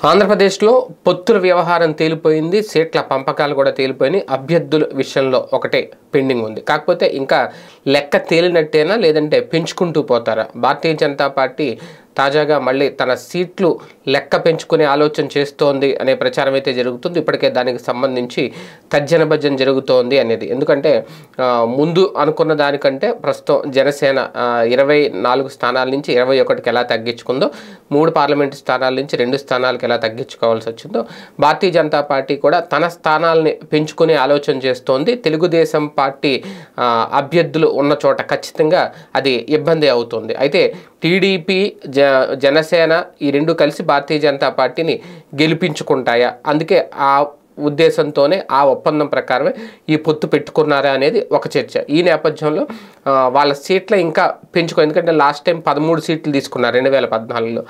ఆంధ్రప్రదేశ్లో పొత్తుల వ్యవహారం తేలిపోయింది. సీట్ల పంపకాలు కూడా తేలిపోయినాయి. అభ్యర్థుల విషయంలో ఒకటే పెండింగ్ ఉంది. కాకపోతే ఇంకా లెక్క తేలినట్టేనా లేదంటే పెంచుకుంటూ పోతారా? భారతీయ జనతా పార్టీ తాజాగా మళ్ళీ తన సీట్లు లెక్క పెంచుకునే ఆలోచన చేస్తోంది అనే ప్రచారం అయితే జరుగుతుంది. ఇప్పటికే దానికి సంబంధించి తర్జన భర్జన జరుగుతోంది అనేది. ఎందుకంటే ముందు అనుకున్న దానికంటే ప్రస్తుతం జనసేన 24 స్థానాల నుంచి 21కి ఎలా తగ్గించుకుందో, 3 పార్లమెంటు స్థానాల నుంచి 2 స్థానాలకు ఎలా తగ్గించుకోవాల్సి వచ్చిందో, భారతీయ జనతా పార్టీ కూడా తన స్థానాలని పెంచుకునే ఆలోచన చేస్తోంది. తెలుగుదేశం పార్టీ అభ్యర్థులు ఉన్న చోట ఖచ్చితంగా అది ఇబ్బంది అవుతుంది. అయితే టీడీపీ జనసేన ఈ రెండు కలిసి భారతీయ జనతా పార్టీని గెలిపించుకుంటాయా? అందుకే ఆ ఉద్దేశంతోనే ఆ ఒప్పందం ప్రకారమే ఈ పొత్తు పెట్టుకున్నారా అనేది ఒక చర్చ. ఈ నేపథ్యంలో వాళ్ళ సీట్ల ఇంకా పెంచుకో, ఎందుకంటే లాస్ట్ టైం 13 సీట్లు తీసుకున్నారు 2014లో.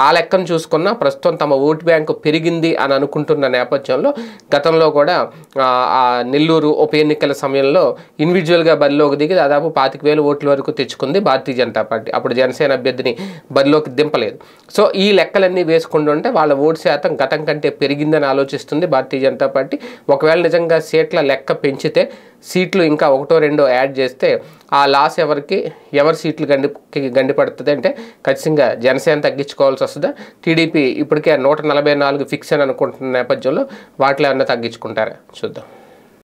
ఆ లెక్కను చూసుకున్నా ప్రస్తుతం తమ ఓటు బ్యాంకు పెరిగింది అని అనుకుంటున్న నేపథ్యంలో గతంలో కూడా నెల్లూరు ఉప ఎన్నికల సమయంలో ఇండివిజువల్గా బరిలోకి దిగి దాదాపు 25,000 ఓట్ల వరకు తెచ్చుకుంది భారతీయ జనతా పార్టీ. అప్పుడు జనసేన అభ్యర్థిని బరిలోకి దింపలేదు. సో ఈ లెక్కలన్నీ వేసుకుంటుంటే వాళ్ళ ఓటు శాతం గతం కంటే పెరిగిందని ఆలోచిస్తుంది భారతీయ జనతా పార్టీ. ఒకవేళ నిజంగా సీట్ల లెక్క పెంచితే, సీట్లు ఇంకా 1-2 యాడ్ చేస్తే ఆ లాస్ ఎవరి సీట్లు గండిపడుతుంది అంటే ఖచ్చితంగా జనసేన తగ్గించుకోవాల్సి వస్తుందా? టీడీపీ ఇప్పటికే 144 ఫిక్స్ అని అనుకుంటున్న నేపథ్యంలో వాటిలో ఏమన్నా తగ్గించుకుంటారా? చూద్దాం.